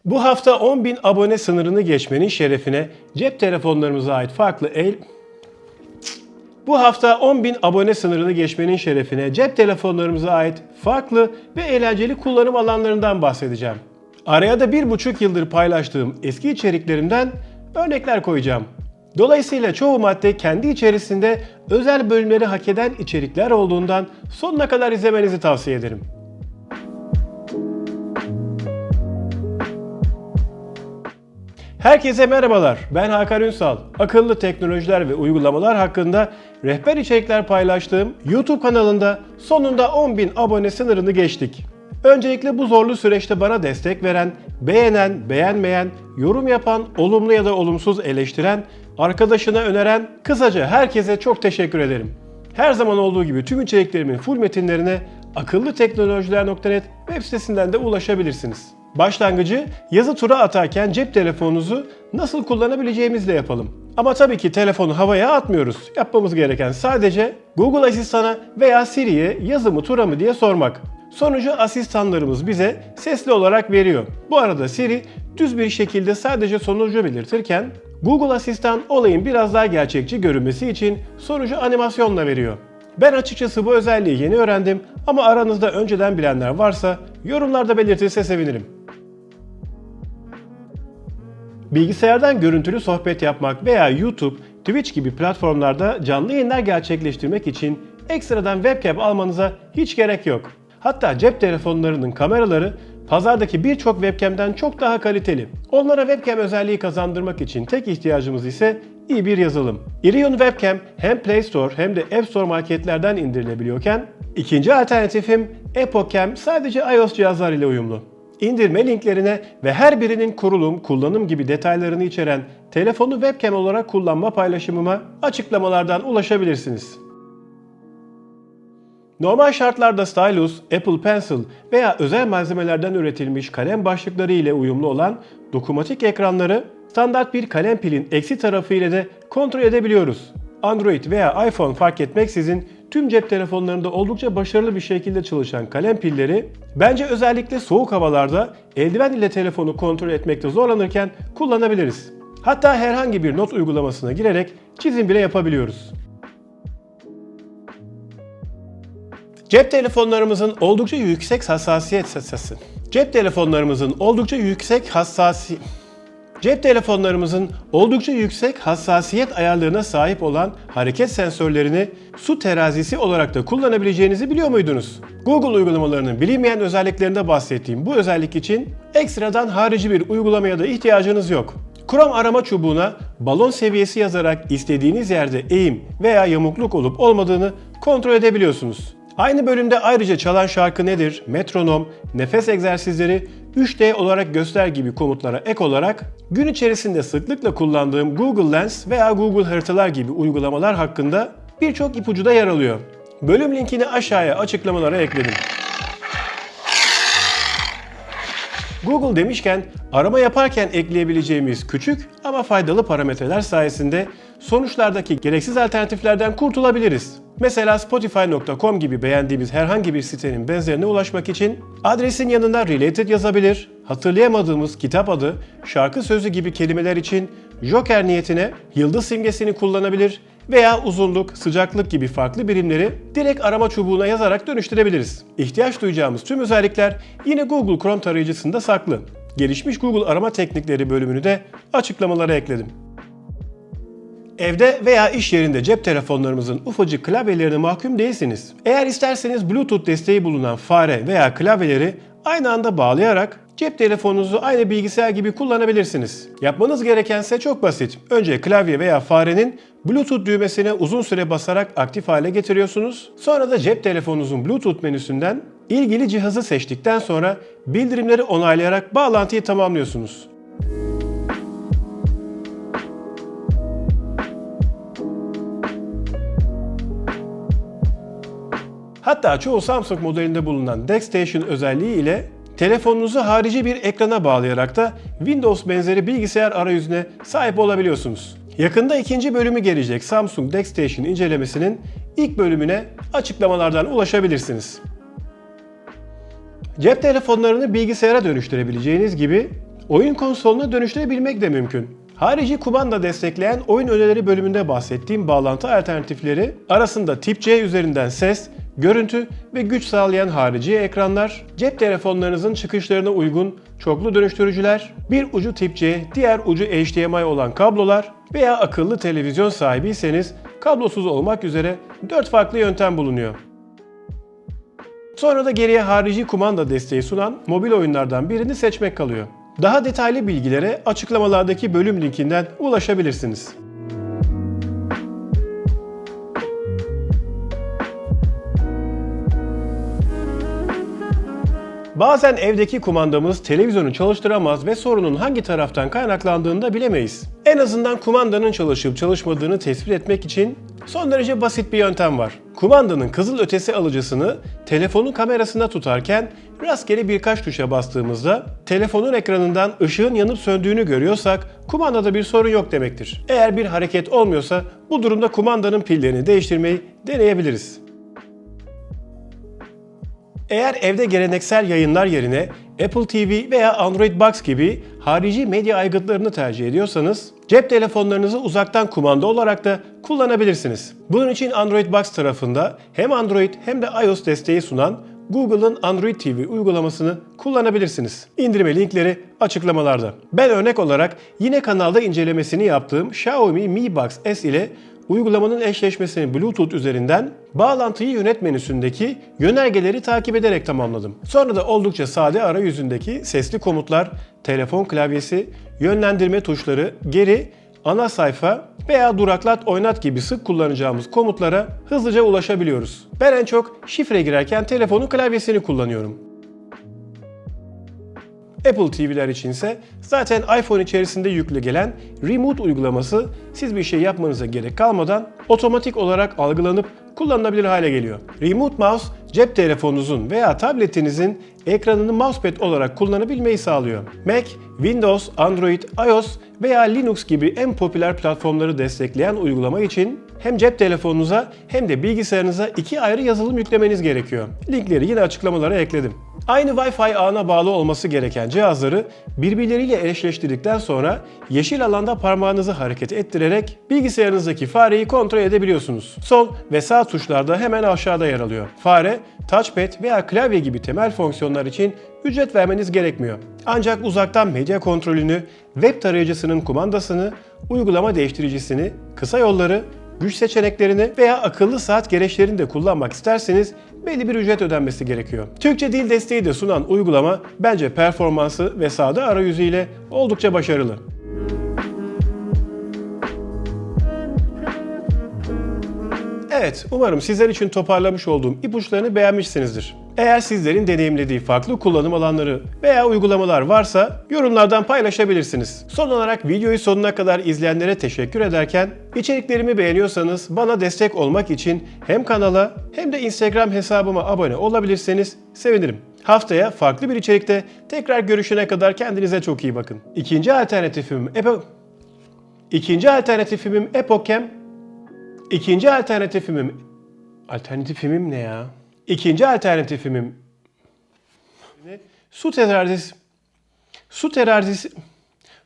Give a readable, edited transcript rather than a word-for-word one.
Bu hafta 10.000 abone sınırını geçmenin şerefine cep telefonlarımıza ait farklı ve eğlenceli kullanım alanlarından bahsedeceğim. Araya da 1,5 yıldır paylaştığım eski içeriklerimden örnekler koyacağım. Dolayısıyla çoğu madde kendi içerisinde özel bölümleri hak eden içerikler olduğundan sonuna kadar izlemenizi tavsiye ederim. Herkese merhabalar, ben Hakan Ünsal. Akıllı teknolojiler ve uygulamalar hakkında rehber içerikler paylaştığım YouTube kanalında sonunda 10.000 abone sınırını geçtik. Öncelikle bu zorlu süreçte bana destek veren, beğenen, beğenmeyen, yorum yapan, olumlu ya da olumsuz eleştiren, arkadaşına öneren, kısaca herkese çok teşekkür ederim. Her zaman olduğu gibi tüm içeriklerimin full metinlerine akıllıteknolojiler.net web sitesinden de ulaşabilirsiniz. Başlangıcı yazı tura atarken cep telefonunuzu nasıl kullanabileceğimizle yapalım. Ama tabii ki telefonu havaya atmıyoruz. Yapmamız gereken sadece Google Asistan'a veya Siri'ye yazı mı tura mı diye sormak. Sonucu asistanlarımız bize sesli olarak veriyor. Bu arada Siri düz bir şekilde sadece sonucu belirtirken Google Asistan olayın biraz daha gerçekçi görünmesi için sonucu animasyonla veriyor. Ben açıkçası bu özelliği yeni öğrendim ama aranızda önceden bilenler varsa yorumlarda belirtirse sevinirim. Bilgisayardan görüntülü sohbet yapmak veya YouTube, Twitch gibi platformlarda canlı yayınlar gerçekleştirmek için ekstradan webcam almanıza hiç gerek yok. Hatta cep telefonlarının kameraları pazardaki birçok webcam'den çok daha kaliteli. Onlara webcam özelliği kazandırmak için tek ihtiyacımız ise iyi bir yazılım. Irion Webcam hem Play Store hem de App Store marketlerden indirilebiliyorken, ikinci alternatifim EpoCam sadece iOS cihazlar ile uyumlu. İndirme linklerine ve her birinin kurulum, kullanım gibi detaylarını içeren telefonu webcam olarak kullanma paylaşımıma açıklamalardan ulaşabilirsiniz. Normal şartlarda stylus, Apple Pencil veya özel malzemelerden üretilmiş kalem başlıkları ile uyumlu olan dokunmatik ekranları standart bir kalem pilin eksi tarafı ile de kontrol edebiliyoruz. Android veya iPhone fark etmeksizin tüm cep telefonlarında oldukça başarılı bir şekilde çalışan kalem pilleri bence özellikle soğuk havalarda eldiven ile telefonu kontrol etmekte zorlanırken kullanabiliriz. Hatta herhangi bir not uygulamasına girerek çizim bile yapabiliyoruz. Cep telefonlarımızın oldukça yüksek hassasiyet ayarlarına sahip olan hareket sensörlerini su terazisi olarak da kullanabileceğinizi biliyor muydunuz? Google uygulamalarının bilinmeyen özelliklerinde bahsettiğim bu özellik için ekstradan harici bir uygulamaya da ihtiyacınız yok. Chrome arama çubuğuna balon seviyesi yazarak istediğiniz yerde eğim veya yamukluk olup olmadığını kontrol edebiliyorsunuz. Aynı bölümde ayrıca çalan şarkı nedir, metronom, nefes egzersizleri, 3D olarak göster gibi komutlara ek olarak gün içerisinde sıklıkla kullandığım Google Lens veya Google Haritalar gibi uygulamalar hakkında birçok ipucu da yer alıyor. Bölüm linkini aşağıya açıklamalara ekledim. Google demişken arama yaparken ekleyebileceğimiz küçük ama faydalı parametreler sayesinde sonuçlardaki gereksiz alternatiflerden kurtulabiliriz. Mesela Spotify.com gibi beğendiğimiz herhangi bir sitenin benzerine ulaşmak için adresin yanına related yazabilir, hatırlayamadığımız kitap adı, şarkı sözü gibi kelimeler için joker niyetine yıldız simgesini kullanabilir veya uzunluk, sıcaklık gibi farklı birimleri direkt arama çubuğuna yazarak dönüştürebiliriz. İhtiyaç duyacağımız tüm özellikler yine Google Chrome tarayıcısında saklı. Gelişmiş Google arama teknikleri bölümünü de açıklamalara ekledim. Evde veya iş yerinde cep telefonlarımızın ufacık klavyelerine mahkum değilsiniz. Eğer isterseniz Bluetooth desteği bulunan fare veya klavyeleri aynı anda bağlayarak cep telefonunuzu aynı bilgisayar gibi kullanabilirsiniz. Yapmanız gerekense çok basit. Önce klavye veya farenin Bluetooth düğmesine uzun süre basarak aktif hale getiriyorsunuz. Sonra da cep telefonunuzun Bluetooth menüsünden ilgili cihazı seçtikten sonra bildirimleri onaylayarak bağlantıyı tamamlıyorsunuz. Hatta çoğu Samsung modelinde bulunan DeckStation özelliği ile telefonunuzu harici bir ekrana bağlayarak da Windows benzeri bilgisayar arayüzüne sahip olabiliyorsunuz. Yakında ikinci bölümü gelecek Samsung DeckStation incelemesinin ilk bölümüne açıklamalardan ulaşabilirsiniz. Cep telefonlarını bilgisayara dönüştürebileceğiniz gibi oyun konsoluna dönüştürebilmek de mümkün. Harici kumanda destekleyen oyun önerileri bölümünde bahsettiğim bağlantı alternatifleri arasında tip C üzerinden ses, görüntü ve güç sağlayan harici ekranlar, cep telefonlarınızın çıkışlarına uygun çoklu dönüştürücüler, bir ucu tip C, diğer ucu HDMI olan kablolar veya akıllı televizyon sahibiyseniz kablosuz olmak üzere 4 farklı yöntem bulunuyor. Sonra da geriye harici kumanda desteği sunan mobil oyunlardan birini seçmek kalıyor. Daha detaylı bilgilere açıklamalardaki bölüm linkinden ulaşabilirsiniz. Bazen evdeki kumandamız televizyonu çalıştıramaz ve sorunun hangi taraftan kaynaklandığını da bilemeyiz. En azından kumandanın çalışıp çalışmadığını tespit etmek için son derece basit bir yöntem var. Kumandanın kızılötesi alıcısını telefonun kamerasında tutarken rastgele birkaç tuşa bastığımızda telefonun ekranından ışığın yanıp söndüğünü görüyorsak kumandada bir sorun yok demektir. Eğer bir hareket olmuyorsa bu durumda kumandanın pillerini değiştirmeyi deneyebiliriz. Eğer evde geleneksel yayınlar yerine Apple TV veya Android Box gibi harici medya aygıtlarını tercih ediyorsanız cep telefonlarınızı uzaktan kumanda olarak da kullanabilirsiniz. Bunun için Android Box tarafında hem Android hem de iOS desteği sunan Google'ın Android TV uygulamasını kullanabilirsiniz. İndirme linkleri açıklamalarda. Ben örnek olarak yine kanalda incelemesini yaptığım Xiaomi Mi Box S ile uygulamanın eşleşmesini Bluetooth üzerinden bağlantıyı yönet menüsündeki yönergeleri takip ederek tamamladım. Sonra da oldukça sade arayüzündeki sesli komutlar, telefon klavyesi, yönlendirme tuşları, geri, ana sayfa veya duraklat oynat gibi sık kullanacağımız komutlara hızlıca ulaşabiliyoruz. Ben en çok şifre girerken telefonun klavyesini kullanıyorum. Apple TV'ler içinse zaten iPhone içerisinde yüklü gelen Remote uygulaması siz bir şey yapmanıza gerek kalmadan otomatik olarak algılanıp kullanılabilir hale geliyor. Remote Mouse cep telefonunuzun veya tabletinizin ekranını mousepad olarak kullanabilmeyi sağlıyor. Mac, Windows, Android, iOS veya Linux gibi en popüler platformları destekleyen uygulama için hem cep telefonunuza hem de bilgisayarınıza iki ayrı yazılım yüklemeniz gerekiyor. Linkleri yine açıklamalara ekledim. Aynı Wi-Fi ağına bağlı olması gereken cihazları birbirleriyle eşleştirdikten sonra yeşil alanda parmağınızı hareket ettirerek bilgisayarınızdaki fareyi kontrol edebiliyorsunuz. Sol ve sağ tuşlar da hemen aşağıda yer alıyor. Fare, touchpad veya klavye gibi temel fonksiyonlar için ücret vermeniz gerekmiyor. Ancak uzaktan medya kontrolünü, web tarayıcısının kumandasını, uygulama değiştiricisini, kısa yolları, güç seçeneklerini veya akıllı saat gereçlerini de kullanmak isterseniz belli bir ücret ödenmesi gerekiyor. Türkçe dil desteği de sunan uygulama bence performansı ve sade arayüzüyle oldukça başarılı. Evet, umarım sizler için toparlamış olduğum ipuçlarını beğenmişsinizdir. Eğer sizlerin deneyimlediği farklı kullanım alanları veya uygulamalar varsa yorumlardan paylaşabilirsiniz. Son olarak videoyu sonuna kadar izleyenlere teşekkür ederken içeriklerimi beğeniyorsanız bana destek olmak için hem kanala hem de Instagram hesabıma abone olabilirseniz sevinirim. Haftaya farklı bir içerikte tekrar görüşene kadar kendinize çok iyi bakın. İkinci alternatifim Alternatifimim ne ya? İkinci alternatifimim su terazisi